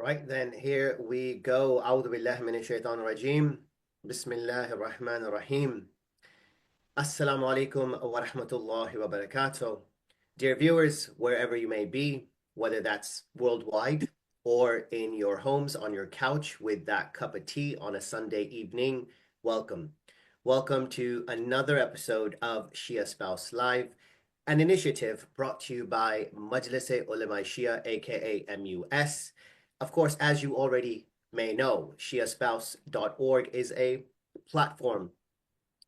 Right then, here we go. أعوذ بالله من الشيطان الرجيم. بسم الله الرحمن الرحيم. Assalamu alaikum wa rahmatullahi wa barakatuh. Dear viewers, wherever you may be, whether that's worldwide or in your homes on your couch with that cup of tea on a Sunday evening, welcome. Welcome to another episode of Shia Spouse Live, an initiative brought to you by Majlis-e Ulema Shia, aka MUS. Of course, as you already may know, shiaspouse.org is a platform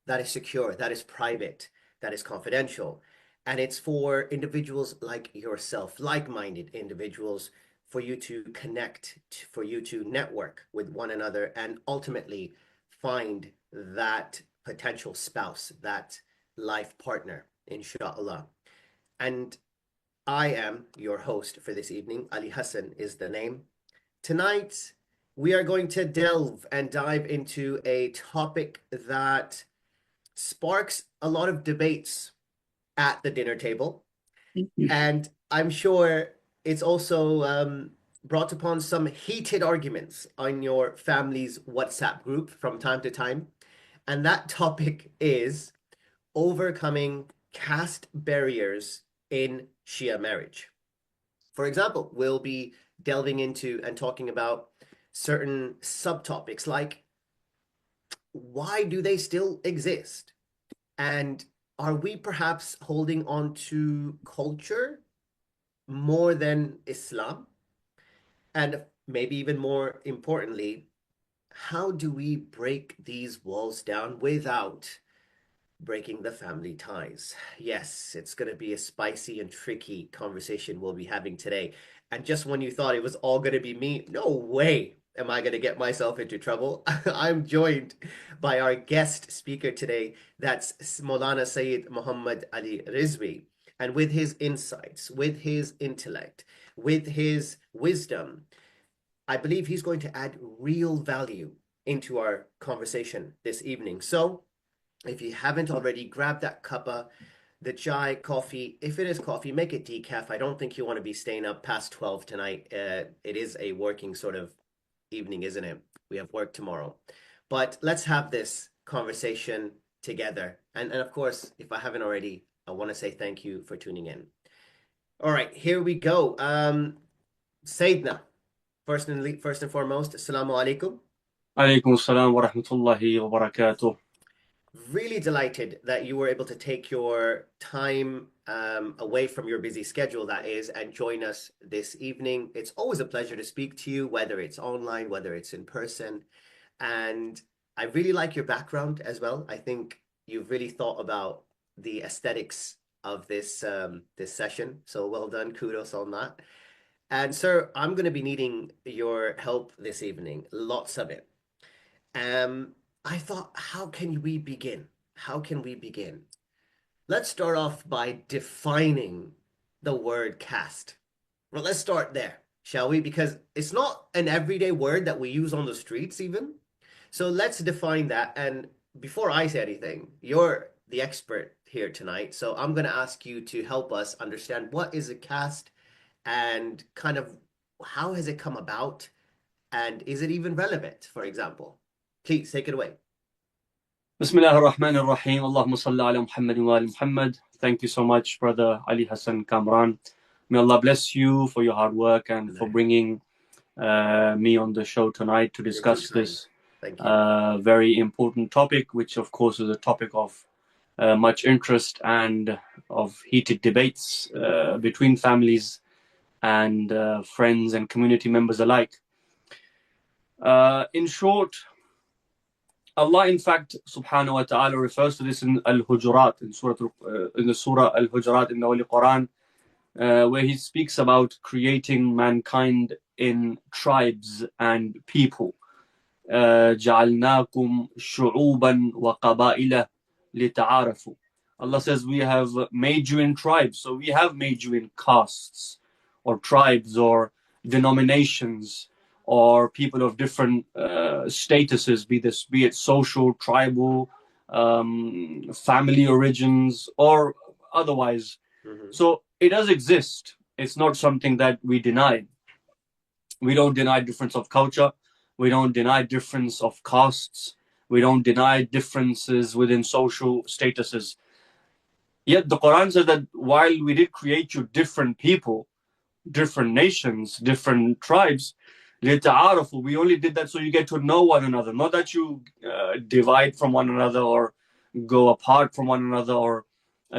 that is secure, that is private, that is confidential. And it's for individuals like yourself, like-minded individuals, for you to connect, for you to network with one another, and ultimately find that potential spouse, that life partner, inshallah. And I am your host for this evening. Ali Hassan is the name. Tonight, we are going to delve and dive into a topic that sparks a lot of debates at the dinner table. And I'm sure it's also brought upon some heated arguments on your family's WhatsApp group from time to time. And that topic is overcoming caste barriers in Shia marriage. For example, we'll be delving into and talking about certain subtopics like why do they still exist? And are we perhaps holding on to culture more than Islam? And maybe even more importantly, how do we break these walls down without breaking the family ties? Yes, it's going to be a spicy and tricky conversation we'll be having today. And just when you thought it was all going to be me, no way am I going to get myself into trouble. I'm joined by our guest speaker today. That's Maulana Sayyid Muhammad Ali Rizvi. And with his insights, with his intellect, with his wisdom, I believe he's going to add real value into our conversation this evening. So, if you haven't already, grab that cuppa, the chai, coffee. If it is coffee, make it decaf. I don't think you want to be staying up past 12 tonight. It is a working sort of evening, isn't it? We have work tomorrow. But let's have this conversation together. And of course, if I haven't already, I want to say thank you for tuning in. All right, here we go. Sayyidina, first and foremost, Assalamu alaikum. عليكم السلام ورحمة الله وبركاته. Really delighted that you were able to take your time away from your busy schedule, that is, and join us this evening. It's always a pleasure to speak to you, whether it's online, whether it's in person. And I really like your background as well. I think you've really thought about the aesthetics of this session. So well done, kudos on that. And sir, I'm going to be needing your help this evening, lots of it. Um, I thought, how can we begin? How can we begin? Let's start off by defining the word caste. Well, let's start there, shall we? Because it's not an everyday word that we use on the streets, even. So let's define that. And before I say anything, you're the expert here tonight. So I'm going to ask you to help us understand what is a caste and kind of how has it come about and is it even relevant, for example? Please take it away. بسم الله الرحمن الرحيم. اللهم صل على محمد وآل محمد. Thank you so much, brother Ali Hassan Kamran. May Allah bless you for your hard work and for bringing me on the show tonight to discuss this very important topic, which of course is a topic of much interest and of heated debates between families and friends and community members alike. In short, Allah, in fact, subhanahu wa ta'ala refers to this in Al-Hujurat, in the Surah Al-Hujurat in the Holy Quran, where He speaks about creating mankind in tribes and people. جَعَلْنَاكُمْ شُعُوبًا وَقَبَائِلَ لِتَعَارَفُوا. Allah says, we have made you in tribes, so we have made you in castes, or tribes, or denominations, or people of different statuses, be it social, tribal, family origins, or otherwise. So it does exist. It's not something that we deny. We don't deny difference of culture. We don't deny difference of castes. We don't deny differences within social statuses. Yet the Quran says that while we did create you different people, different nations, different tribes, لِتَعَارَفُوا, we only did that so you get to know one another, not that you divide from one another or go apart from one another, or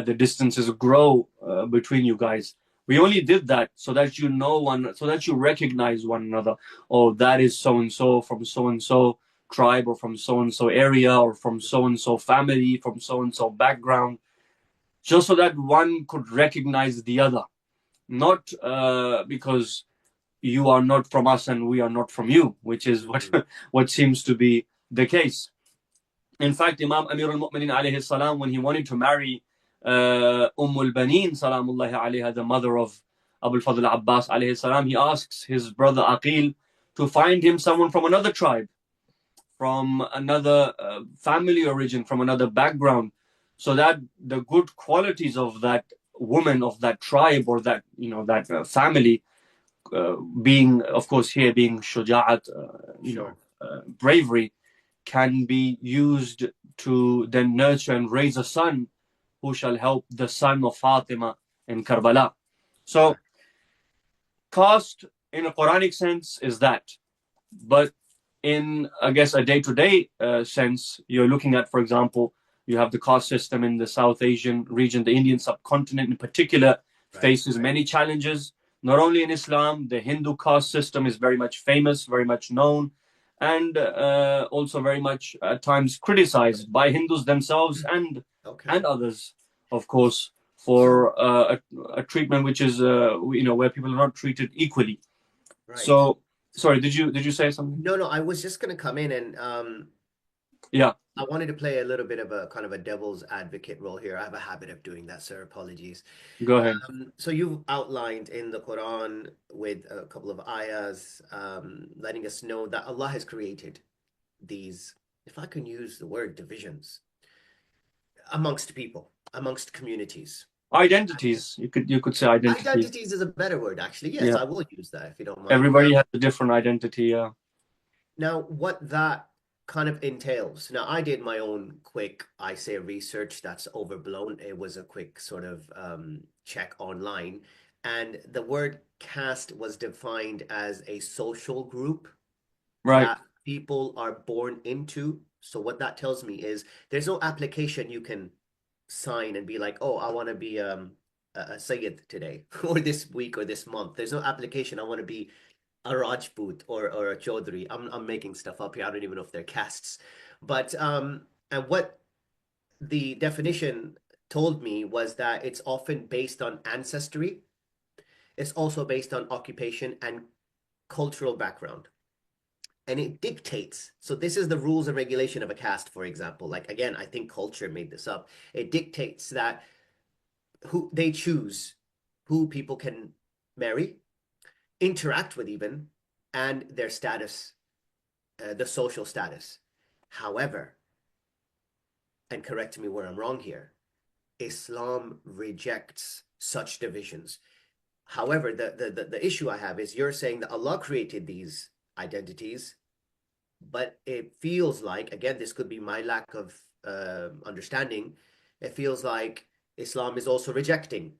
the distances grow between you guys. We only did that so that you know one, so that you recognize one another. Oh, that is so and so from so and so tribe, or from so and so area, or from so and so family, from so and so background, just so that one could recognize the other, not because you are not from us and we are not from you, which is what what seems to be the case. In fact, Imam Amir al-Mu'minin alayhi salam, when he wanted to marry al-Baneen salamullahi alayha, the mother of Abu al-Fadl Abbas alayhi salam, he asks his brother Aqil to find him someone from another tribe, from another family origin, from another background, so that the good qualities of that woman, of that tribe, or that, that family, being, of course, here being shuja'at, Sure. bravery, can be used to then nurture and raise a son who shall help the son of Fatima in Karbala. So, Right. caste in a Quranic sense is that. But in, I guess, a day-to-day sense, you're looking at, for example, you have the caste system in the South Asian region. The Indian subcontinent in particular Right. faces many challenges. Not only in Islam, the Hindu caste system is very much famous, very much known, and also very much at times criticized by Hindus themselves Okay. and others, of course, So, for a treatment which is where people are not treated equally. right. So, sorry, did you say something? No, no, I was just gonna come in and Yeah, I wanted to play a little bit of a kind of a devil's advocate role here. I have a habit of doing that, sir. Apologies. go ahead. So you've outlined in the Quran with a couple of ayahs, letting us know that Allah has created these, if I can use the word divisions, amongst people, amongst communities. Identities. You could say identity. Identities is a better word, actually. Yes, Yeah. I will use that if you don't mind. Everybody has a different identity. Yeah. Now, what that kind of entails. Now, I did my own quick, I say research that's overblown. It was a quick sort of check online. And the word caste was defined as a social group Right. that people are born into. So what that tells me is there's no application you can sign and be like, oh, I want to be a Sayyid today or this week or this month. There's no application. I want to be a Rajput or a Chaudhry. I'm making stuff up here. I don't even know if they're castes. But and what the definition told me was that it's often based on ancestry. It's also based on occupation and cultural background. And it dictates. So this is the rules and regulation of a caste, for example. Like again, I think culture made this up. It dictates that who they choose who people can marry, interact with even, and their status, the social status. However, and correct me where I'm wrong here, Islam rejects such divisions. However, the issue I have is you're saying that Allah created these identities, but it feels like, again, this could be my lack of understanding. It feels like Islam is also rejecting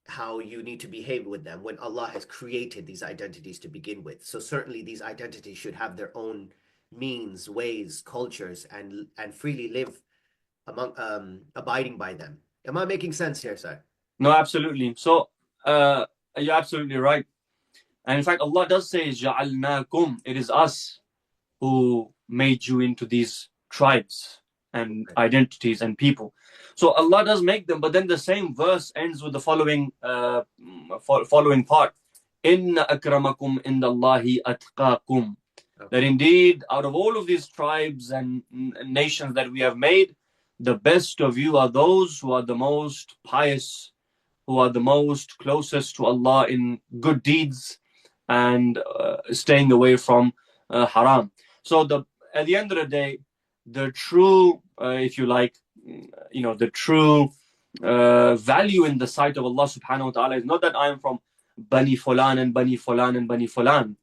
how you need to behave with them when Allah has created these identities to begin with. So certainly these identities should have their own means, ways, cultures, and freely live among abiding by them. Am I making sense here, sir? No, absolutely. So, uh, you're absolutely right. And in fact, Allah does say, "Ja'alnakum." It is us who made you into these tribes and Okay. identities and people. So Allah does make them, but then the same verse ends with the following part: "Inna akramakum indallahi atqakum." That Okay. indeed, out of all of these tribes and nations that we have made, the best of you are those who are the most pious, who are the most closest to Allah in good deeds and staying away from haram. So at the end of the day, the true, if you like, the true value in the sight of Allah subhanahu wa ta'ala is not that I am from Bani Fulan and Bani Fulan and Bani Fulan.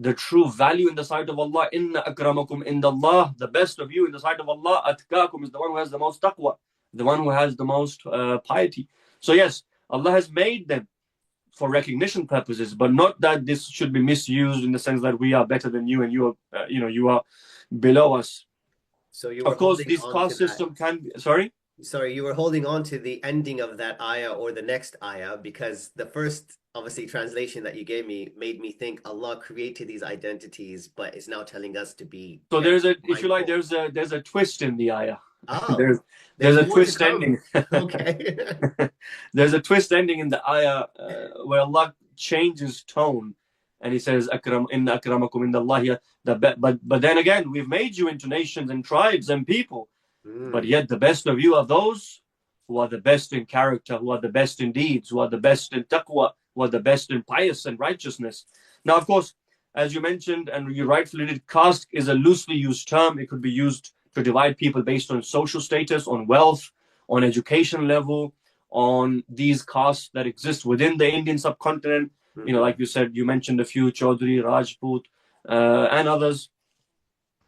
the true value in the sight of Allah. Inna akramakum indallah, the best of you in the sight of Allah, atqakum, is the one who has the most taqwa, the one who has the most piety. So yes, Allah has made them for recognition purposes, but not that this should be misused in the sense that we are better than you and you are, you are below us. So you were Of course, holding this on to caste that. system can be, sorry. Sorry, you were holding on to the ending of that ayah or the next ayah because the first, obviously, translation that you gave me made me think Allah created these identities, but is now telling us to be So very there's a, if you like, mindful. there's a twist in the ayah. Oh, There's there's a more to twist come. ending. Okay. There's a twist ending in the ayah where Allah changes tone, and He says, "Akram inna akramakum indallahi." But then again, we've made you into nations and tribes and people, but Mm, yet the best of you are those who are the best in character, who are the best in deeds, who are the best in taqwa, who are the best in pious and righteousness. Now, of course, as you mentioned, and you rightfully did, caste is a loosely used term. It could be used to divide people based on social status, on wealth, on education level, on these castes that exist within the Indian subcontinent. mhm, Like you said, you mentioned a few, Chaudhry, Rajput, and others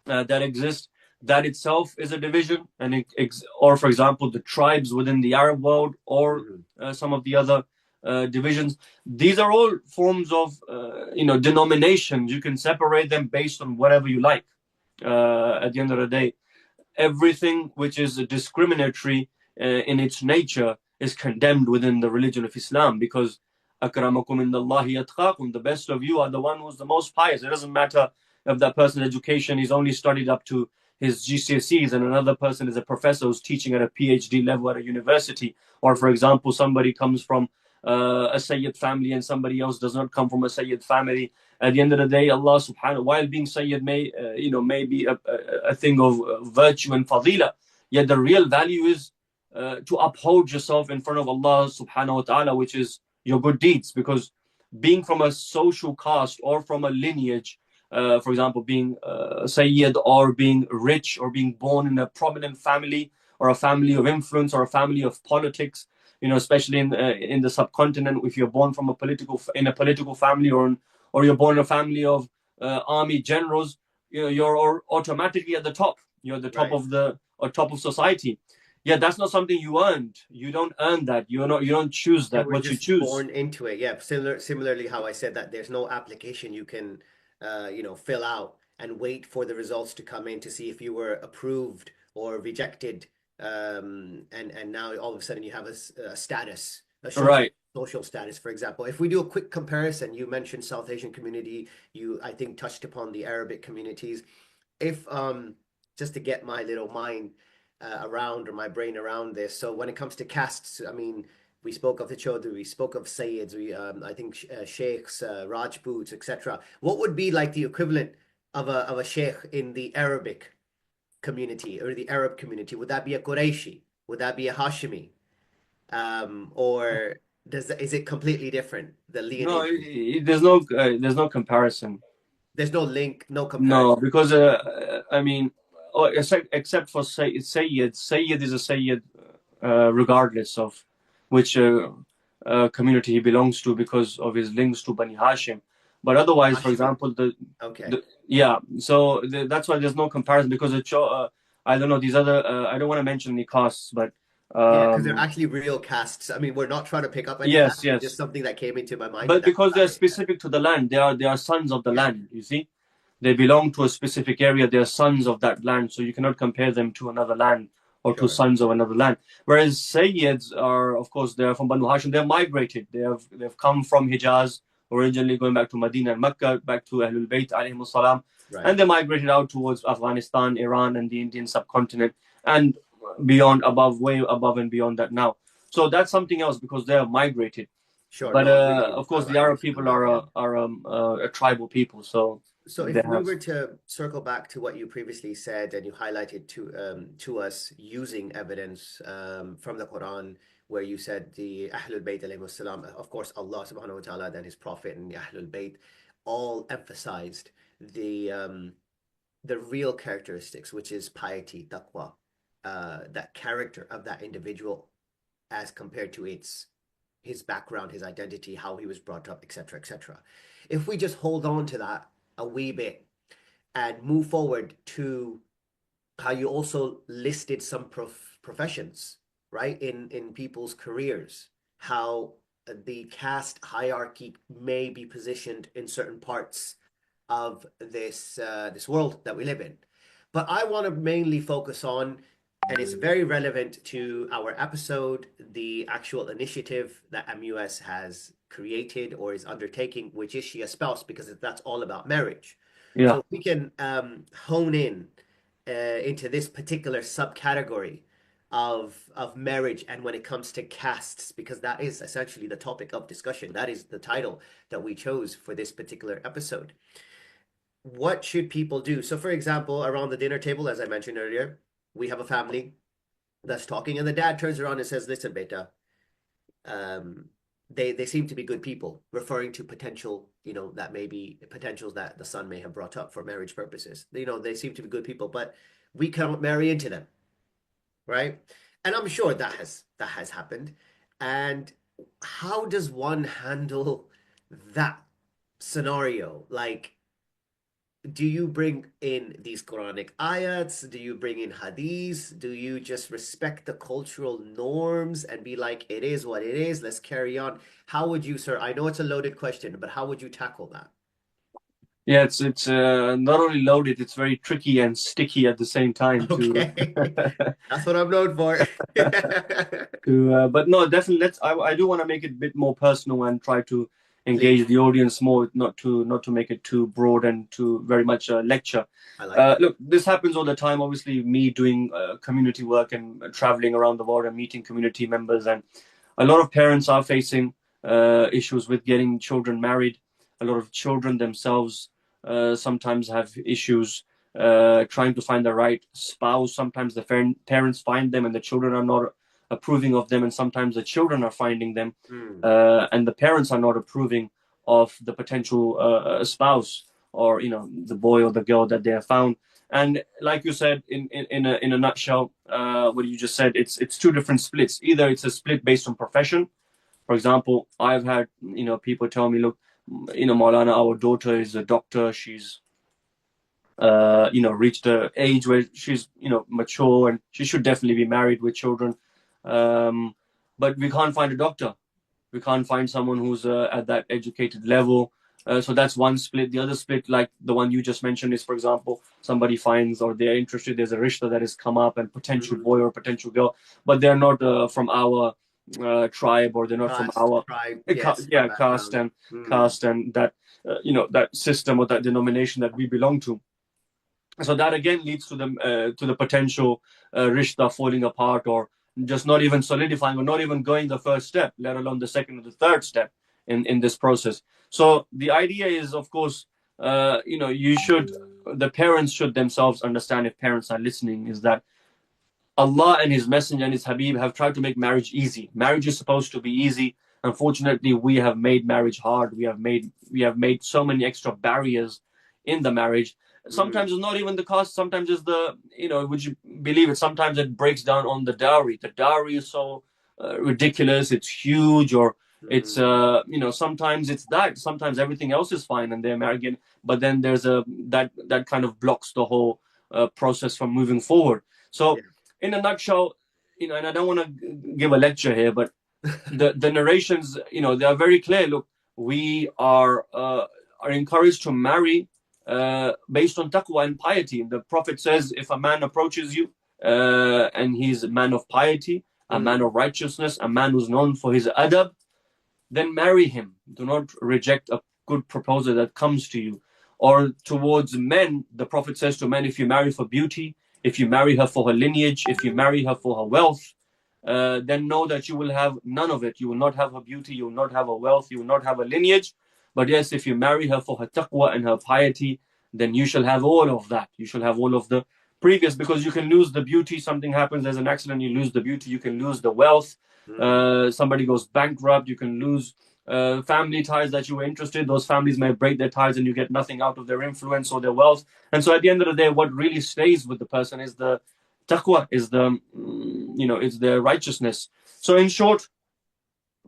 that exist. That itself is a division, and or for example, the tribes within the Arab world, or mhm. some of the other divisions. These are all forms of denominations. You can separate them based on whatever you like. At the end of the day, everything which is discriminatory in its nature is condemned within the religion of Islam, because akramakum indallahi atqakum, the best of you are the one who's the most pious. It doesn't matter if that person's education is only studied up to his GCSEs and another person is a professor who's teaching at a PhD level at a university, or for example somebody comes from a Sayyid family and somebody else does not come from a Sayyid family. At the end of the day, Allah subhanahu, while being Sayyid may be a thing of virtue and fadila, yet the real value is to uphold yourself in front of Allah subhanahu wa ta'ala, which is your good deeds. Because being from a social caste or from a lineage, for example, being Sayyid, or being rich, or being born in a prominent family, or a family of influence, or a family of politics, especially in the subcontinent, if you're born from in a political family, or you're born in a family of army generals, you're automatically at the top. You're at the top Right. of the or top of society. Yeah, that's not something you earned. You don't earn that. You don't choose You that. were What you just choose. born into it. Yeah. Similarly, how I said that there's no application you can, fill out and wait for the results to come in to see if you were approved or rejected. And now all of a sudden you have a status, a Right. social status, for example. If we do a quick comparison, you mentioned South Asian community. You, I think, touched upon the Arabic communities. If just to get my little mind around, or my brain around this. So when it comes to castes, I mean, we spoke of the Chaudhry, we spoke of Sayyids, I think Sheikhs, Rajputs, etc. What would be like the equivalent of a Sheikh in the Arabic community or the Arab community? Would that be a Qurayshi? Would that be a Hashimi? Or is it completely different, the No, lineage? there's no comparison. There's no link, no No, comparison. because I mean, except for Sayyid. Sayyid is a Sayyid, regardless of which community he belongs to, because of his links to Bani Hashim. But otherwise, for Hashimi. example, Okay. yeah, so that's why there's no comparison, because I don't know these other. I don't want to mention any castes, but Yeah, because they're um, actually real castes. I mean, we're not trying to pick up any yes, caste. It's just yes. something that came into my mind, and But that's because they're valid. Yeah. specific to the land, they are sons of the Yeah. land. You see, they belong to a specific area. They are sons of that land, so you cannot compare them to another land or to Sure. sons of another land. Whereas Sayyids are, of course, they are from Banu Hashim. They're migrated. They've come from Hijaz, originally going back to Medina and Mecca, back to Ahlul Bayt alayhimus salam, Right. and they migrated out towards Afghanistan, Iran, and the Indian subcontinent, and beyond, way above and beyond that now. So that's something else, because they are migrated. Sure. But No, I'm really, of course, the I Arab understand people that. Yeah. are a tribal people, so So they if we have. were to circle back to what you previously said and you highlighted to us using evidence from the Quran, where you said the Ahlul Bayt alayhi salam, of course Allah subhanahu wa ta'ala, then his Prophet and the Ahlul Bayt all emphasized the real characteristics, which is piety, taqwa, that character of that individual as compared to his background, his identity, how he was brought up, etc., etc. If we just hold on to that a wee bit and move forward to how you also listed some professions, right? In people's careers, how the caste hierarchy may be positioned in certain parts of this world that we live in. But I want to mainly focus on, and it's very relevant to our episode, the actual initiative that MUS has created or is undertaking, which is Shia Spouse, because that's all about marriage. So Yeah. if we can hone in into this particular subcategory of marriage, and when it comes to castes, because that is essentially the topic of discussion. That is the title that we chose for this particular episode. What should people do? So, for example, around the dinner table, as I mentioned earlier, we have a family that's talking, and the dad turns around and says, "Listen, beta, um, they seem to be good people," referring to potential, that may be potentials that the son may have brought up for marriage purposes. They seem to be good people, but we cannot marry into them, right? And I'm sure that has happened. And how does one handle that scenario? Like, do you bring in these Quranic ayats? Do you bring in hadiths? Do you just respect the cultural norms and be like, it is what it is, let's carry on? How would you, sir? I know it's a loaded question, but how would you tackle that? Yeah, it's not only loaded, it's very tricky and sticky at the same time to Okay. That's what I'm known for. but no, definitely I do want to make it a bit more personal and try to Please. engage the audience more, not to make it too broad and too very much a lecture. I like that. Look, this happens all the time. Obviously, me doing community work and traveling around the world and meeting community members, and a lot of parents are facing issues with getting children married. A lot of children themselves sometimes have issues trying to find the right spouse. Sometimes the parents find them and the children are not approving of them, and sometimes the children are finding them Hmm. and the parents are not approving of the potential spouse, or the boy or the girl that they have found. And like you said, in a nutshell, what you just said, it's two different splits. Either it's a split based on profession. For example, I've had people tell me, look, Maulana, our daughter is a doctor. She's reached a age where she's mature and she should definitely be married with children. Um, but we can't find a doctor. We can't find someone who's at that educated level. So that's one split. The other split, like the one you just mentioned, is, for example, somebody finds or they're interested. There's a rishta that has come up and potential Hmm. boy or potential girl, but they're not from our tribe, or they're not from Caste, our tribe, yes, our yeah, caste background. and Hmm. caste and that that system or that denomination that we belong to. So that again leads to the potential rishta falling apart, or just not even solidifying, or not even going the first step, let alone the second or the third step in this process. So the idea is, of course, you should the parents should themselves understand, if parents are listening, is that Allah and His Messenger and His Habib have tried to make marriage easy. Marriage is supposed to be easy. Unfortunately, we have made marriage hard. We have made so many extra barriers in the marriage. Hmm. Sometimes it's not even the cost. Sometimes it's the would you believe it? Sometimes it breaks down on the dowry. The dowry is so ridiculous. It's huge, or it's Hmm. sometimes it's that. Sometimes everything else is fine and they're married again. But then there's a that kind of blocks the whole process from moving forward. So Yeah. in a nutshell, and I don't want to give a lecture here, but the narrations, they are very clear. Look, we are encouraged to marry based on taqwa and piety. The Prophet says, if a man approaches you and he's a man of piety, a man Hmm. of righteousness, a man who's known for his adab, then marry him. Do not reject a good proposal that comes to you. Or towards men, the Prophet says to men, if you marry for beauty, if you marry her for her lineage, if you marry her for her wealth, then know that you will have none of it. You will not have her beauty, you will not have her wealth, you will not have her lineage. But yes, if you marry her for her taqwa and her piety, then you shall have all of that. You shall have all of the previous, because you can lose the beauty. Something happens, there's an accident, you lose the beauty, you can lose the wealth. Hmm. Somebody goes bankrupt, you can lose family ties that you were interested. Those families may break their ties and you get nothing out of their influence or their wealth. And so at the end of the day, what really stays with the person is the taqwa, is the is their righteousness. So in short,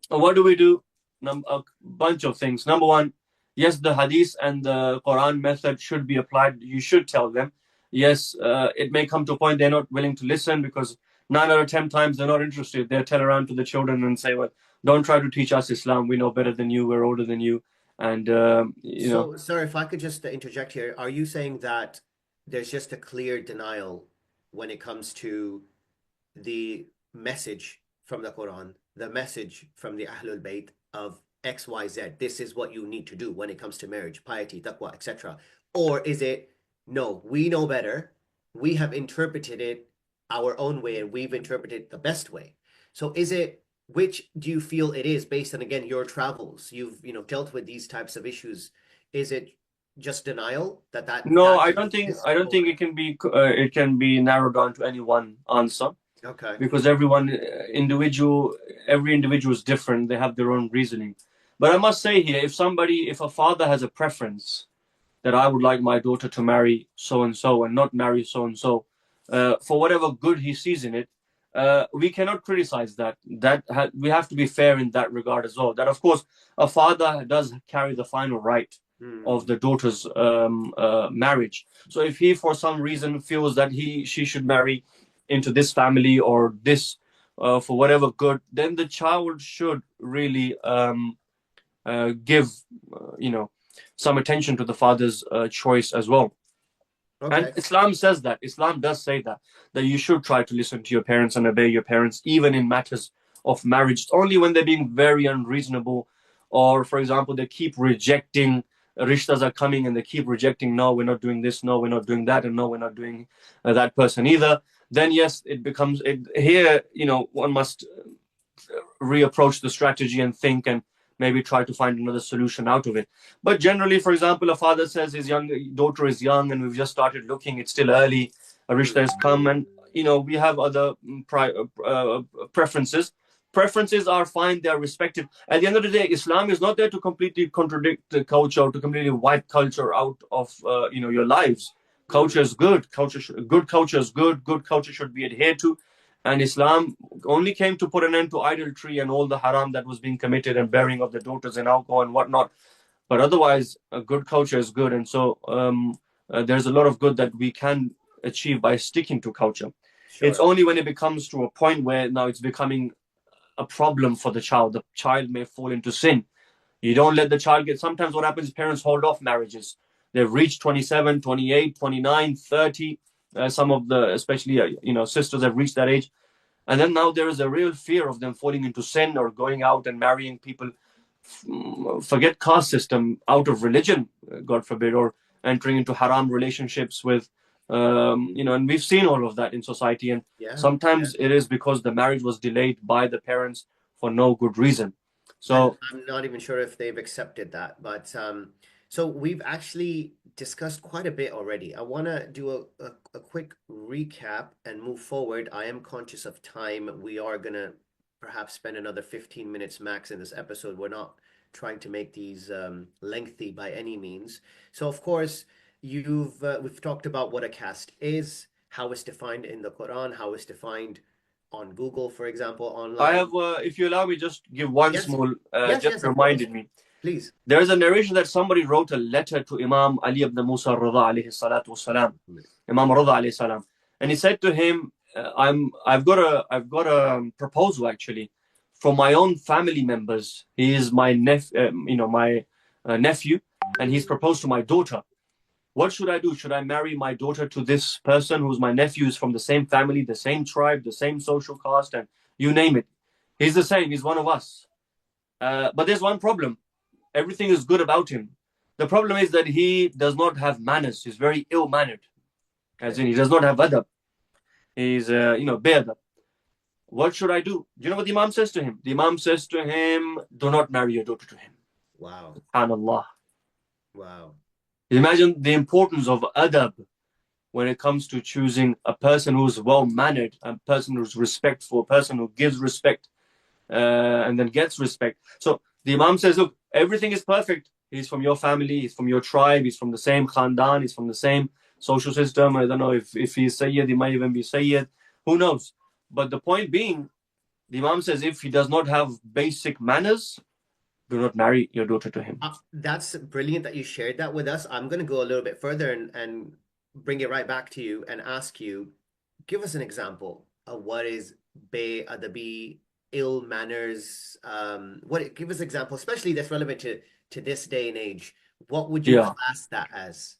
what do we do? A bunch of things. Number one, Yes, the hadith and the Quran method should be applied. You should tell them. Yes, it may come to a point they're not willing to listen because 9 out of 10 times they're not interested. They'll tell around to the children and say, well, don't try to teach us Islam. We know better than you. We're older than you. And, So, sir, if I could just interject here, are you saying that there's just a clear denial when it comes to the message from the Quran, the message from the Ahlul Bayt of XYZ? This is what you need to do when it comes to marriage, piety, taqwa, etc. Or is it, no, we know better. We have interpreted it our own way and we've interpreted it the best way. So is it, which do you feel it is based on, again, your travels? You've, dealt with these types of issues. Is it just denial that no, that doesn't exist? I don't Or think it can be narrowed down to any one answer okay. because every individual is different. They have their own reasoning. But I must say here, if a father has a preference that I would like my daughter to marry so and so and not marry so and so, for whatever good he sees in it, we cannot criticize that. We have to be fair in that regard as well. That of course a father does carry the final right of Hmm. the daughter's marriage. So if he for some reason feels that she should marry into this family or this for whatever good, then the child should really give you know some attention to the father's choice as well. And Okay. Islam says that. Islam does say that you should try to listen to your parents and obey your parents, even in matters of marriage. Only when they're being very unreasonable, or for example, they keep rejecting. Rishtas are coming and they keep rejecting. No, we're not doing this. No, we're not doing that, and no, we're not doing that person either. Then yes, it becomes it, here. One must reapproach the strategy and think and maybe try to find another solution out of it. But generally, for example, a father says his young daughter is young and we've just started looking, it's still early, a rishta has Hmm. come, and we have other preferences. Preferences are fine, they are respected. At the end of the day, Islam is not there to completely contradict the culture or to completely wipe culture out of your lives. Culture Hmm. is good. Good culture is good. Good culture should be adhered to. And Islam only came to put an end to idolatry and all the haram that was being committed and bearing of the daughters and alcohol and whatnot. But otherwise, a good culture is good. And so there's a lot of good that we can achieve by sticking to culture. It's Sure. only when it becomes to a point where now it's becoming a problem for the child. The child may fall into sin. You don't let the child get. Sometimes what happens is parents hold off marriages. They've reached 27, 28, 29, 30. Some of the, especially, sisters have reached that age, and then now there is a real fear of them falling into sin or going out and marrying people. Forget caste system, out of religion, God forbid, or entering into haram relationships with, and we've seen all of that in society. And Yeah. Yeah. sometimes it is because the marriage was delayed by the parents for no good reason. And So I'm not even sure if they've accepted that. But so we've actually discussed quite a bit already. I want to do a quick recap and move forward. I am conscious of time. We are going to perhaps spend another 15 minutes max in this episode. We're not trying to make these lengthy by any means. So, of course, we've talked about what a caste is, how it's defined in the Quran, how it's defined on Google, for example, I online. have, if you allow me, just give one Yes, small, yes, just yes, of course. reminded me. Please. There is a narration that somebody wrote a letter to Imam Ali ibn Musa Rida alayhi salatu wasalam, Imam Rida alayhi salam, and he said to him, I've got a proposal actually from my own family members. He is my my nephew, and he's proposed to my daughter. What should I do? Should I marry my daughter to this person who's my nephew, is from the same family, the same tribe, the same social caste, and you name it? He's the same. He's one of us. But there's one problem. Everything is good about him. The problem is that he does not have manners. He's very ill mannered, as in Okay. he does not have adab. He's be'adab. What should I do? Do you know what the Imam says to him? The Imam says to him, do not marry your daughter to him. Wow. Subhanallah. Wow. Imagine the importance of adab when it comes to choosing a person who's well mannered, a person who's respectful, a person who gives respect and then gets respect. So the Imam says, look, everything is perfect. He's from your family, he's from your tribe, he's from the same khandan, he's from the same social system. I don't know if he's Sayyid, he might even be Sayyid. Who knows? But the point being, the Imam says if he does not have basic manners, do not marry your daughter to him. That's brilliant that you shared that with us. I'm going to go a little bit further and bring it right back to you and ask you, give us an example of what is be ill manners. Give us an example, especially that's relevant to this day and age. What would you Yeah. class that as?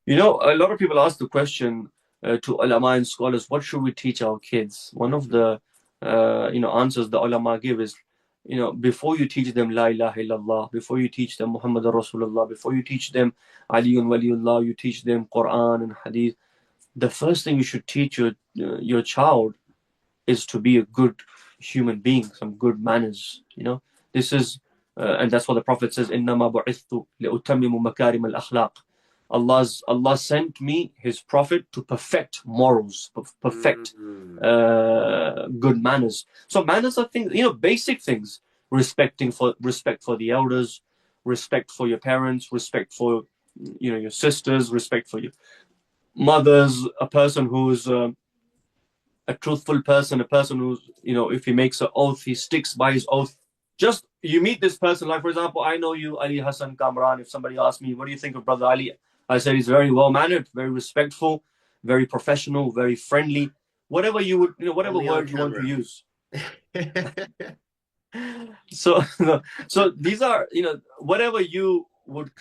You know, a lot of people ask the question to ulama and scholars, what should we teach our kids? One of Mm, the answers the ulama give is, before you teach them La ilaha illallah, before you teach them Muhammad Rasulullah, before you teach them Aliun Waliullah, you teach them Quran and Hadith. The first thing you should teach your child is to be a good human being, some good manners. This is, and that's what the Prophet says, إِنَّمَا بُعِثْتُ لِأُتَمِّمُ مَكَارِمَ الْأَخْلَاقِ. Allah sent me, His Prophet, to perfect morals, perfect mm, good manners. So manners are things, basic things. Respect for the elders, respect for your parents, respect for your sisters, respect for your mothers. A person who's a truthful person, a person who's, if he makes an oath, he sticks by his oath. Just you meet this person, like for example, I know you, Ali Hassan Kamran. If somebody asks me, what do you think of Brother Ali? I said he's very well mannered, very respectful, very professional, very friendly. Whatever you would, whatever only on word you want to camera. use. So, so these are, whatever you would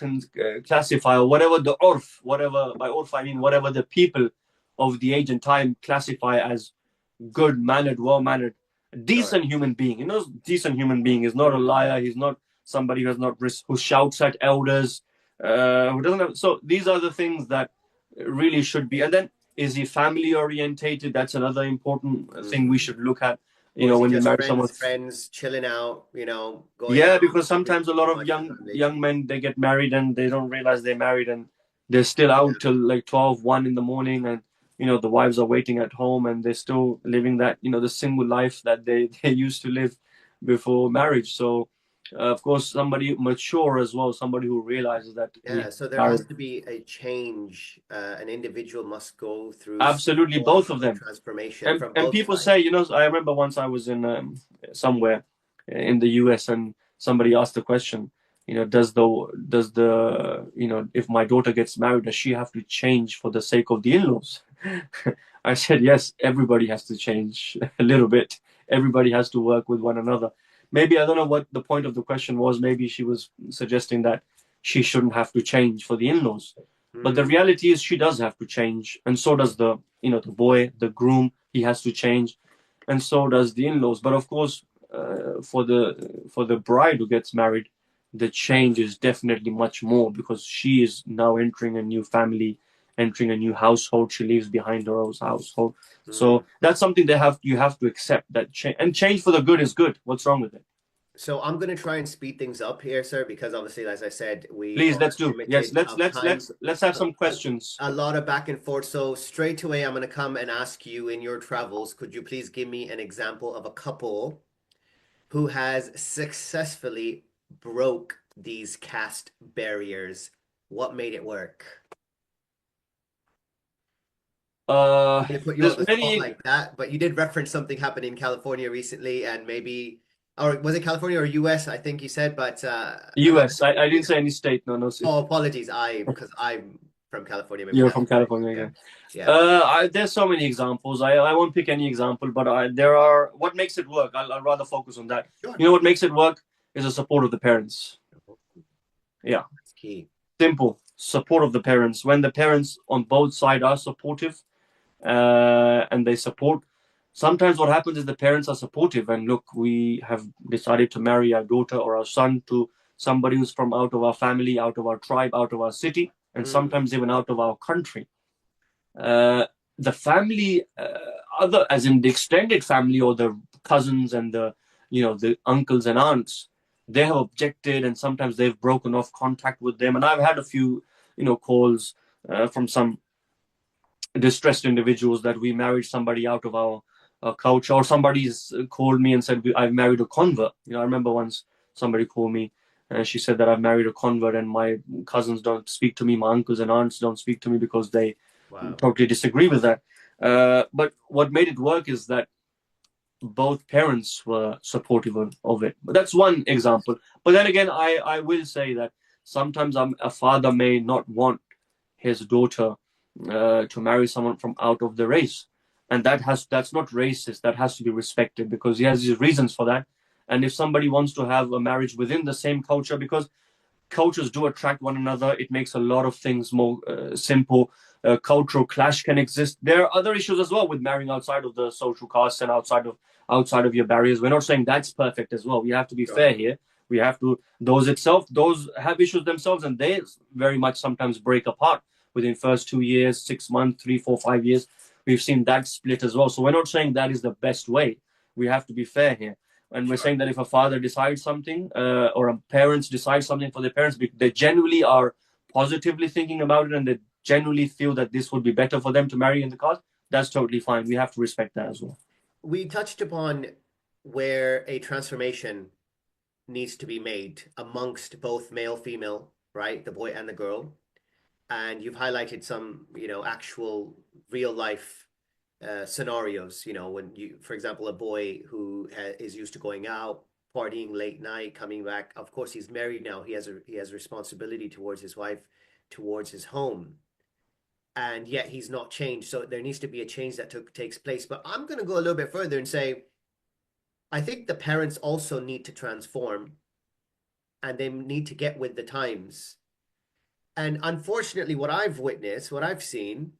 classify, or whatever the urf, whatever by urf I mean whatever the people of the age and time classify as good mannered, well mannered, Sure. decent human being. Decent human being is not a Mm, liar. He's not somebody who has not who shouts at elders, who doesn't have. So these are the things that really should be. And then is he family orientated? That's another important thing we mm. should look at. Or is he When you just marry someone. friends, chilling out, going Yeah, out, because not really sometimes a lot too of much with young family? young men they get married and they don't realize they're married and they're still Yeah. out till like 12, 1 in the morning, and the wives are waiting at home and they're still living that the single life that they they used to live before marriage. So of course somebody mature as well, somebody who realizes that he Yeah, so there has married. to be a change. An individual must go through some Absolutely, form both of of them. transformation and from and both people sides. say, I remember once I was in somewhere in the US, and somebody asked the question, does the if my daughter gets married, does she have to change for the sake of the in-laws? I said yes, everybody has to change a little bit. Everybody has to work with one another. Maybe I don't know what the point of the question was. Maybe she was suggesting that she shouldn't have to change for the in-laws, but the Mm, reality is she does have to change, and so does the boy, the groom. He has to change, and so does the in-laws. But of course, for the bride who gets married, the change is definitely much more because she is now entering a new family, entering a new household. She leaves behind her own household. mm. So that's something you have to accept that change, and change for the good is good. What's wrong with it? So I'm going to try and speed things up here, sir, because obviously, as I said, we Please, are let's do. Yes, limited let's of let's time. let's let's have A, some a, questions. a lot of back and forth. So straight away, I'm going to come and ask you in your travels, could you please give me an example of a couple who has successfully broke these caste barriers? What made it work? I'm going to put you on There's the spot many like that, but you did reference something happening in California recently, and maybe, or was it California or US? I think you said, but US. I didn't say any state. No, no. oh, apologies. Because I'm from California, maybe You're that's from why. California, Yeah, yeah. yeah. There's so many examples. I won't pick any example, but there are. What makes it work? I'll rather focus on that. Sure. You know what makes it work is the support of the parents. Yeah, That's key. simple. Support of the parents. When the parents on both sides are supportive, and they support. Sometimes what happens is the parents are supportive, and look, we have decided to marry our daughter or our son to somebody who's from out of our family, out of our tribe, out of our city, and Mm, sometimes even out of our country. uh, the family, other as in the extended family or the cousins and the uncles and aunts, they have objected, and sometimes they've broken off contact with them. And I've had a few calls from some distressed individuals that we married somebody out of our culture, or somebody's called me and said, I've married a convert. I remember once somebody called me and she said that I've married a convert and my cousins don't speak to me, my uncles and aunts don't speak to me because they wow. totally disagree with that. But what made it work is that both parents were supportive of it. But that's one example. But then again, I will say that sometimes a father may not want his daughter to marry someone from out of the race, and that's not racist. That has to be respected because he has his reasons for that. And if somebody wants to have a marriage within the same culture, because cultures do attract one another. It makes a lot of things more simple. Cultural clash can exist. There are other issues as well with marrying outside of the social caste and outside of your barriers. We're not saying that's perfect as well. We have to be fair here. We have to those have issues themselves, and they very much sometimes break apart within first 2 years, 6 months, 3, 4, 5 years. We've seen that split as well. So we're not saying that is the best way. We have to be fair here. And we're saying that if a father decides something or a parents decide something for their parents, they genuinely are positively thinking about it and they genuinely feel that this would be better for them to marry in the cause, that's totally fine. We have to respect that as well. We touched upon where a transformation needs to be made amongst both male, female, right? The boy and the girl. And you've highlighted some, actual real life scenarios, when for example, a boy who is used to going out, partying late night, coming back. Of course, he's married now. He has responsibility towards his wife, towards his home, and yet he's not changed. So there needs to be a change that takes place. But I'm going to go a little bit further and say, I think the parents also need to transform, and they need to get with the times. And unfortunately, what I've witnessed, what I've seen,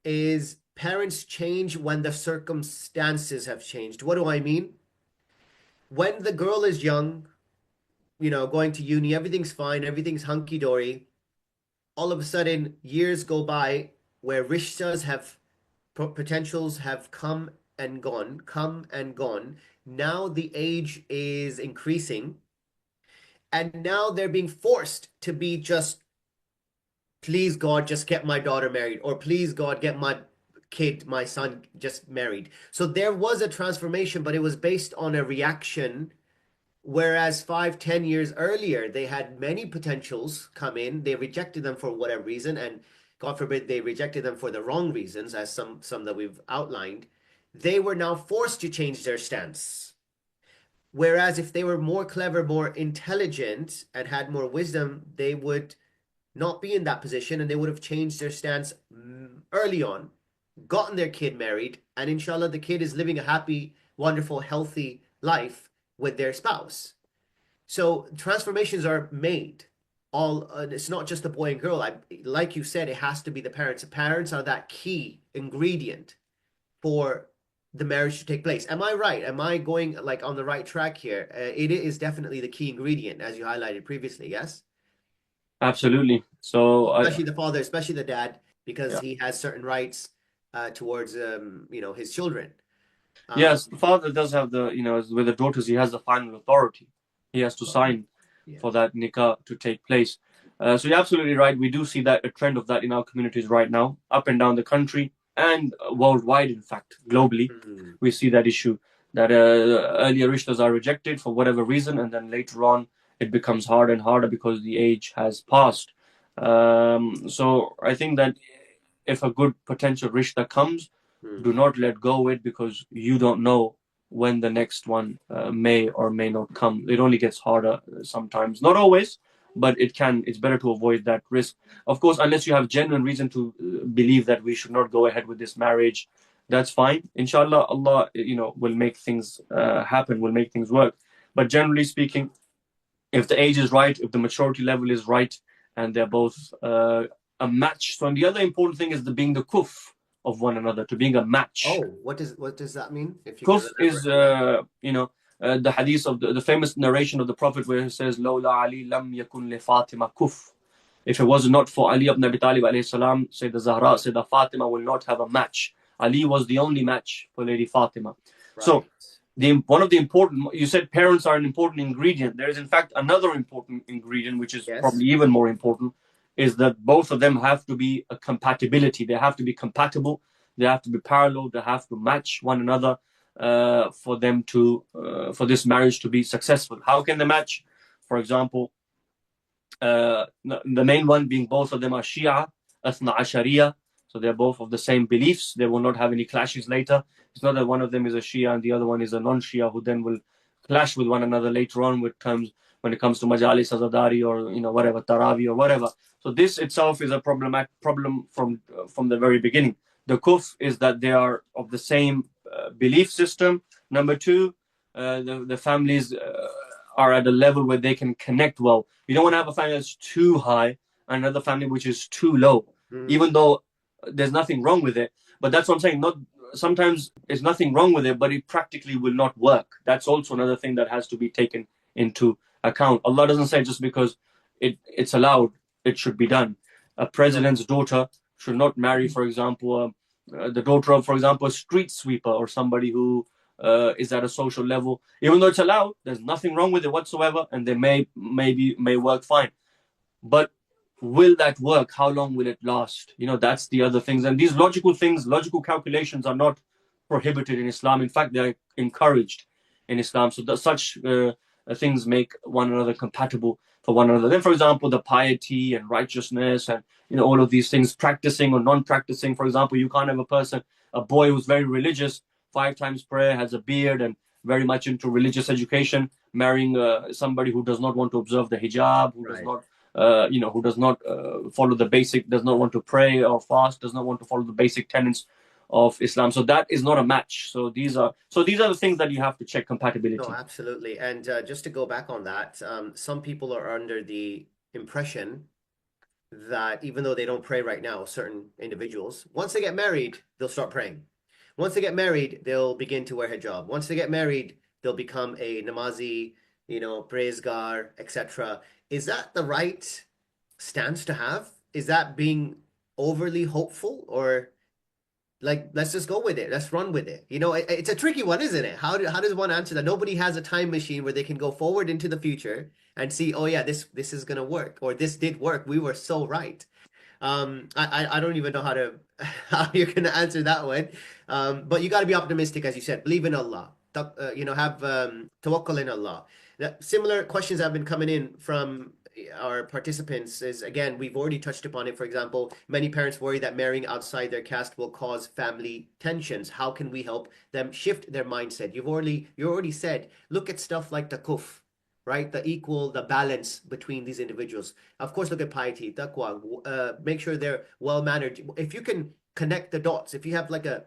is parents change when the circumstances have changed. What do I mean? When the girl is young, going to uni, everything's fine, everything's hunky dory. All of a sudden, years go by where rishtas have potentials have come and gone, come and gone. Now the age is increasing, and now they're being forced to be just, please God, just get my daughter married, or please God, get my kid, my son, just married. So there was a transformation, but it was based on a reaction. Whereas 5, 10 years earlier, they had many potentials come in. They rejected them for whatever reason, and God forbid they rejected them for the wrong reasons, as some that we've outlined. They were now forced to change their stance. Whereas if they were more clever, more intelligent, and had more wisdom, they would not be in that position and they would have changed their stance early on, gotten their kid married, and inshallah, the kid is living a happy, wonderful, healthy life with their spouse. So transformations are made. It's not just a boy and girl. Like you said, it has to be the parents. The parents are that key ingredient for the marriage to take place. Am I right? Am I going like on the right track here? It is definitely the key ingredient, as you highlighted previously. Yes. Absolutely. So, Especially the father, especially the dad, because yeah. he has certain rights towards his children. Yes, the father does have with the daughters, he has the final authority. He has to sign for Yes. that nikah to take place. So you're absolutely right. We do see that a trend of that in our communities right now, up and down the country and worldwide, in fact, globally. Mhm. We see that issue that earlier rishtas are rejected for whatever reason, and then later on it becomes harder and harder because the age has passed. So I think that if a good potential rishta comes, do Mhm. not let go of it because you don't know when the next one may or may not come. It only gets harder sometimes, not always, but it can. It's better to avoid that risk. Of course, unless you have genuine reason to believe that we should not go ahead with this marriage, that's fine. Inshallah, Allah, will make things happen, will make things work. But generally speaking, if the age is right, if the maturity level is right, and they're both a match. So, and the other important thing is being the kuf of one another, to being a match. Oh, what does that mean? If you can Kuf elaborate is, on that. the hadith of the famous narration of the Prophet where he says, "Lawla Ali lam yakun li Fatima kuf." If it was not for Ali ibn Abi Talib alayhi salam, Sayyidah Zahra, Sayyidah Fatima will not have a match. Ali was the only match for Lady Fatima. So Right. one of the important, you said parents are an important ingredient. There is in fact another important ingredient, which is Yes. probably even more important, is that both of them have to be a compatibility. They have to be compatible. They have to be parallel. They have to match one another for them to for this marriage to be successful. How can they match? For example, the main one being both of them are Shia, Athna Ashariya. So they're both of the same beliefs. They will not have any clashes later. It's not that one of them is a Shia and the other one is a non-Shia who then will clash with one another later on when it comes to Majalis Azadari or whatever Tarawi or whatever. So this itself is a problem from the very beginning. The kuf is that they are of the same belief system. Number two, the families are at a level where they can connect well. You don't want to have a family that's too high and another family which is too low, even though there's nothing wrong with it. But that's what I'm saying. Not sometimes there's nothing wrong with it, but it practically will not work. That's also another thing that has to be taken into account. Allah doesn't say just because it's allowed, it should be done. A president's daughter should not marry, for example, the daughter of, for example, a street sweeper or somebody who is at a social level. Even though it's allowed, there's nothing wrong with it whatsoever, and they may work fine. But will that work? How long will it last? That's the other things. And these logical things, logical calculations are not prohibited in Islam. In fact, they're encouraged in Islam. So that such things make one another compatible for one another. Then, for example, the piety and righteousness and all of these things, practicing or non-practicing. For example, you can't have a boy who's very religious, 5 times prayer, has a beard, and very much into religious education, marrying somebody who does not want to observe the hijab, who does not who does not follow the basic, does not want to pray or fast, does not want to follow the basic tenets of Islam. So that is not a match. So these are the things that you have to check compatibility. No, absolutely. And just to go back on that, some people are under the impression that even though they don't pray right now, certain individuals, once they get married, they'll start praying. Once they get married, they'll begin to wear hijab. Once they get married, they'll become a namazi, praisgar, etc. Is that the right stance to have? Is that being overly hopeful, or like let's just go with it, let's run with it? It's a tricky one, isn't it? How does one answer that? Nobody has a time machine where they can go forward into the future and see, oh yeah, this is gonna work, or this did work. We were so right. I don't even know how you're gonna answer that one. But you got to be optimistic, as you said. Believe in Allah. Have tawakkul in Allah. Similar questions have been coming in from our participants. Is again, we've already touched upon it. For example, many parents worry that marrying outside their caste will cause family tensions. How can we help them shift their mindset? You already said, look at stuff like the kuf, right? The balance between these individuals. Of course, look at piety, taqwa, make sure they're well-mannered. If you can connect the dots, if you have like a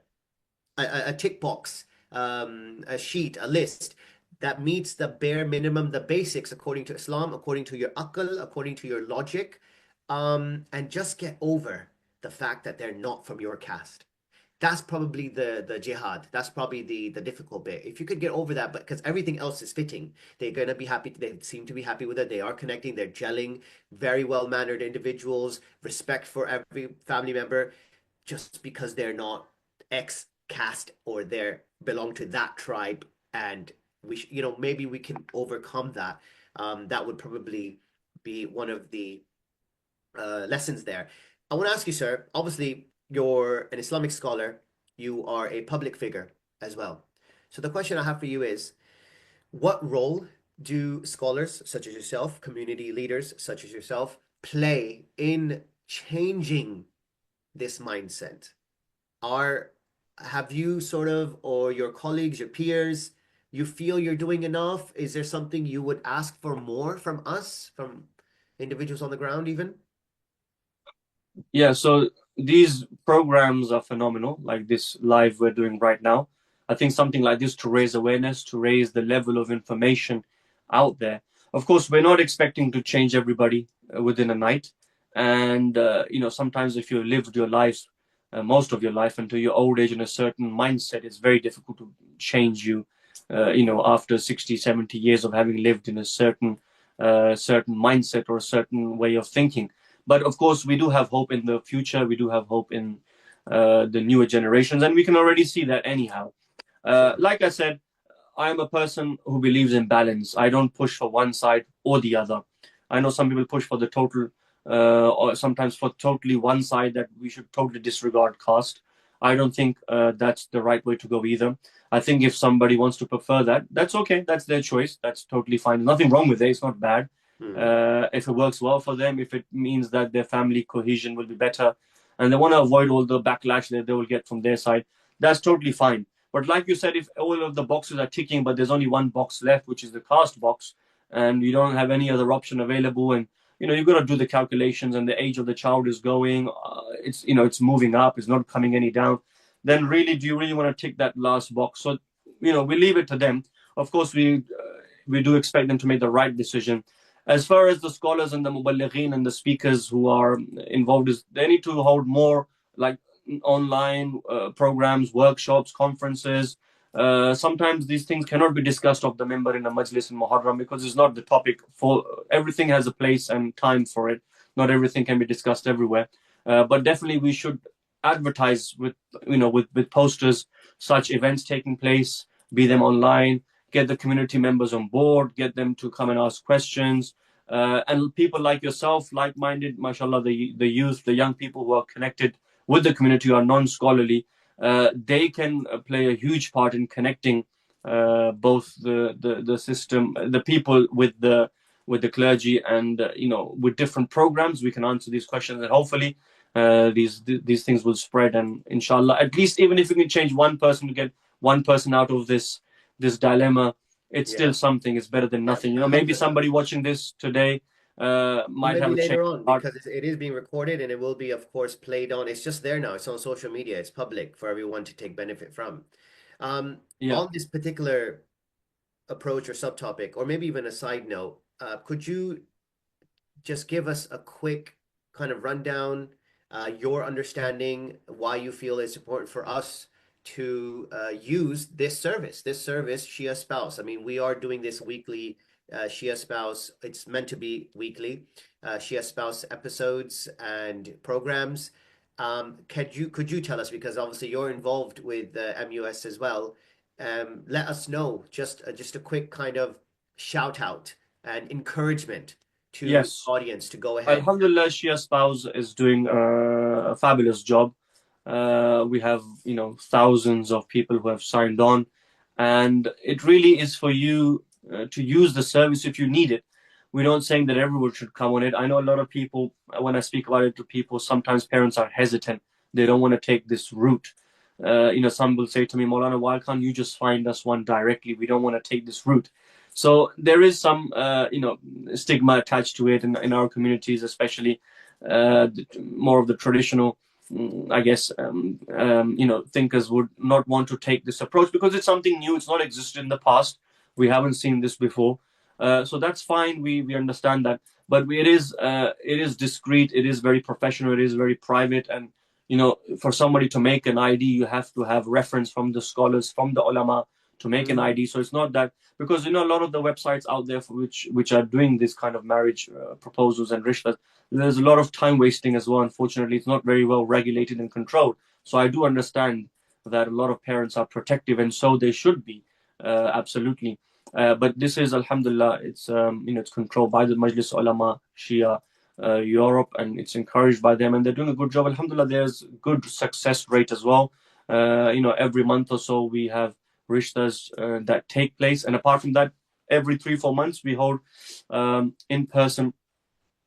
tick box, a sheet, a list that meets the bare minimum, the basics according to Islam, according to your aql, according to your logic, and just get over the fact that they're not from your caste. That's probably the jihad. That's probably the difficult bit. If you could get over that, but because everything else is fitting, they're gonna be happy. They seem to be happy with it. They are connecting. They're gelling. Very well-mannered individuals. Respect for every family member. Just because they're not X caste or they belong to that tribe, and maybe we can overcome that. That would probably be one of the lessons there. I want to ask you, sir. Obviously, you're an Islamic scholar. You are a public figure as well. So the question I have for you is, what role do scholars such as yourself, community leaders such as yourself, play in changing this mindset? Have you sort of, or your colleagues, your peers, you feel you're doing enough? Is there something you would ask for more from us, from individuals on the ground even? Yeah, so these programs are phenomenal, like this live we're doing right now. I think something like this to raise awareness, to raise the level of information out there. Of course, we're not expecting to change everybody within a night. And, sometimes if you lived your life, most of your life until your old age in a certain mindset, it's very difficult to change you, after 60, 70 years of having lived in a certain mindset or a certain way of thinking. But of course, we do have hope in the future. We do have hope in the newer generations, and we can already see that anyhow. Like I said, I am a person who believes in balance. I don't push for one side or the other. I know some people push for the total, or sometimes for totally one side, that we should totally disregard caste. I don't think that's the right way to go either. I think if somebody wants to prefer that, that's okay. That's their choice. That's totally fine. There's nothing wrong with it. It's not bad. If it works well for them, if it means that their family cohesion will be better, and they want to avoid all the backlash that they will get from their side. That's totally fine. But like you said, if all of the boxes are ticking, but there's only one box left, which is the caste box, and you don't have any other option available, and you've got to do the calculations, and the age of the child is going, it's moving up, it's not coming any down. Then really, do you really want to tick that last box? So we leave it to them. Of course, we do expect them to make the right decision. As far as the scholars and the muballighin and the speakers who are involved, is they need to hold more like online programs, workshops, conferences. Sometimes these things cannot be discussed off the member in a majlis in Muharram because it's not the topic. For everything has a place and time for it. Not everything can be discussed everywhere. But definitely we should advertise with posters such events taking place, be them online, get the community members on board, get them to come and ask questions. And people like yourself, like-minded, mashallah, the youth, the young people who are connected with the community, who are non-scholarly, they can play a huge part in connecting both the system, the people with the clergy, and with different programs. We can answer these questions, and hopefully these things will spread. And inshallah, at least even if we can change one person to get one person out of this dilemma, it's still Yeah, something. It's better than yeah. nothing. Maybe Alhamdulillah. somebody watching this today Or might have maybe a change later on, of heart. because it is being recorded and it will be, of course, played on. It's just there now. It's on social media. It's public for everyone to take benefit from. Yeah. On this particular approach or subtopic, or maybe even a side note, could you just give us a quick kind of rundown, your understanding, why you feel it's important for us to use this service, Shia Spouse. I mean, we are doing this weekly, Shia Spouse. It's meant to be weekly, Shia Spouse episodes and programs. Could you tell us, because obviously you're involved with MUS as well, let us know just a quick kind of shout out and encouragement to the Yes. audience to go ahead. Alhamdulillah, Shia Spouse is doing a fabulous job. We have, thousands of people who have signed on, and it really is for you to use the service if you need it. We're not saying that everyone should come on it. I know a lot of people, when I speak about it to people, sometimes parents are hesitant. They don't want to take this route. Some will say to me, Maulana, why can't you just find us one directly? We don't want to take this route. So there is some, stigma attached to it in our communities, especially more of the traditional, I guess, thinkers would not want to take this approach because it's something new. It's not existed in the past. We haven't seen this before. So that's fine. We understand that, but it is discreet. It is very professional. It is very private, and for somebody to make an ID, you have to have reference from the scholars, from the ulama to make an Mm, ID. So it's not that, because a lot of the websites out there for which are doing this kind of marriage proposals and rishtas, there's a lot of time wasting as well. Unfortunately, it's not very well regulated and controlled. So I do understand that a lot of parents are protective, and so they should be, absolutely. But this is, alhamdulillah, it's controlled by the Majlis Ulama Shia Europe, and it's encouraged by them, and they're doing a good job. Alhamdulillah, there's good success rate as well. Every month or so we have rishtas that take place, and apart from that, every 3-4 months we hold in person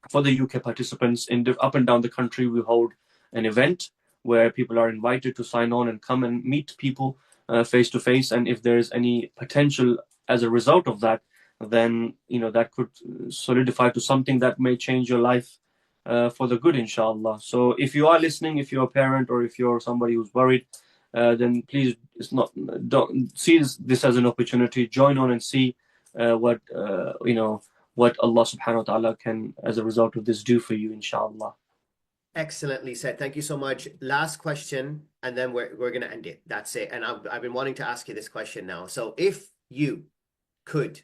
for the UK participants up and down the country. We hold an event where people are invited to sign on and come and meet people face to face. And if there is any potential as a result of that, then that could solidify to something that may change your life for the good, inshallah. So if you are listening, if you're a parent or if you're somebody who's worried, then please, don't see this as an opportunity. Join on and see what Allah subhanahu wa ta'ala can, as a result of this, do for you, inshallah. excellently said. Thank you so much. Last question, and then we're gonna end it. That's it. And I've been wanting to ask you this question now. So if you could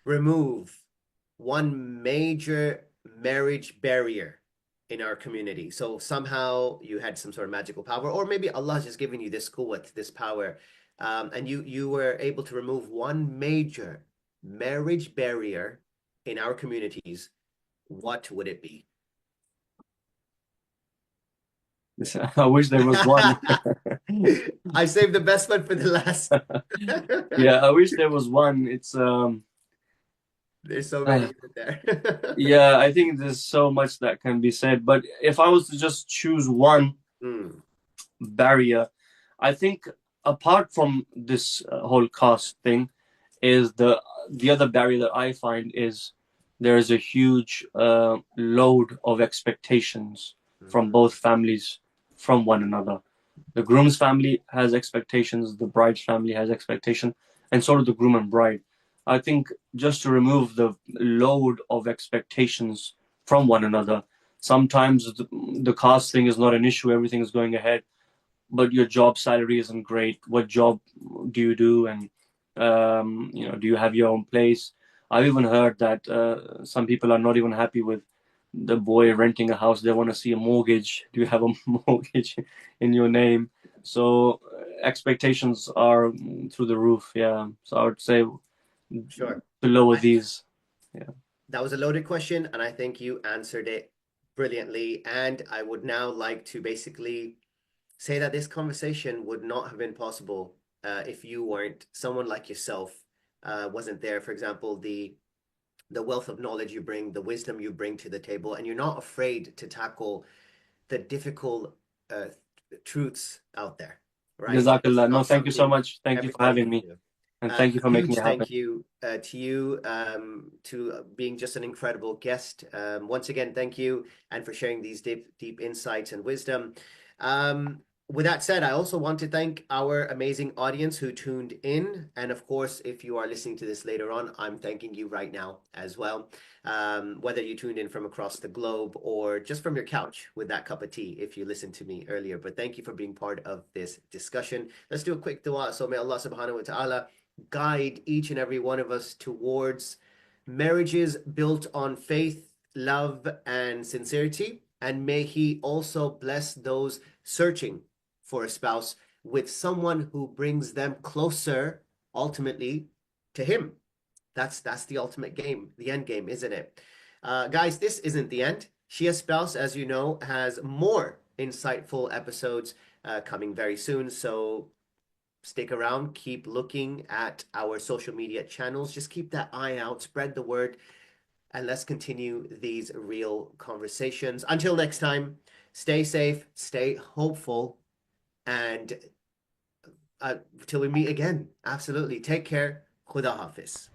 remove one major marriage barrier in our community, so somehow you had some sort of magical power, or maybe Allah just giving you this quwwat, this power, and you were able to remove one major marriage barrier in our communities, what would it be? I wish there was one. I saved the best one for the last. Yeah, I wish there was one. It's There's so many uh, in there. yeah, I think there's so much that can be said, but if I was to just choose one, Mm. barrier. I think apart from this whole caste thing, is the other barrier that I find is there is a huge load of expectations from Mm. both families from one another. The groom's family has expectations, the bride's family has expectation, and so do the groom and bride. I think just to remove the load of expectations from one another, sometimes the caste thing is not an issue, everything is going ahead, but your job salary isn't great. What job do you do? And do you have your own place? I've even heard that some people are not even happy with the boy renting a house. They want to see a mortgage. Do you have a mortgage in your name? So expectations are through the roof. Yeah. So I would say Sure. to lower I, these. Yeah. that was a loaded question, and I think you answered it brilliantly. And I would now like to basically say that this conversation would not have been possible if you weren't someone like yourself, wasn't there. For example, the wealth of knowledge you bring, the wisdom you bring to the table, and you're not afraid to tackle the difficult uh, truths out there, right? It's Jazakallah. No, not thank you so something much. Thank you for everybody having can me. do. And thank you for making Huge it happen. thank you to you, to being just an incredible guest. Once again, thank you, and for sharing these deep insights and wisdom. Um, with that said, I also want to thank our amazing audience who tuned in. And of course, if you are listening to this later on, I'm thanking you right now as well. Whether you tuned in from across the globe or just from your couch with that cup of tea, if you listened to me earlier. But thank you for being part of this discussion. Let's do a quick dua. So may Allah subhanahu wa ta'ala guide each and every one of us towards marriages built on faith, love, and sincerity. And may He also bless those searching for a spouse with someone who brings them closer, ultimately, to Him. That's the ultimate game, the end game, isn't it? Guys, this isn't the end. Shia Spouse, as you know, has more insightful episodes coming very soon. So stick around, keep looking at our social media channels. Just keep that eye out, spread the word, and let's continue these real conversations. Until next time, stay safe, stay hopeful, and till we meet again, absolutely. Take care. Khuda Hafiz.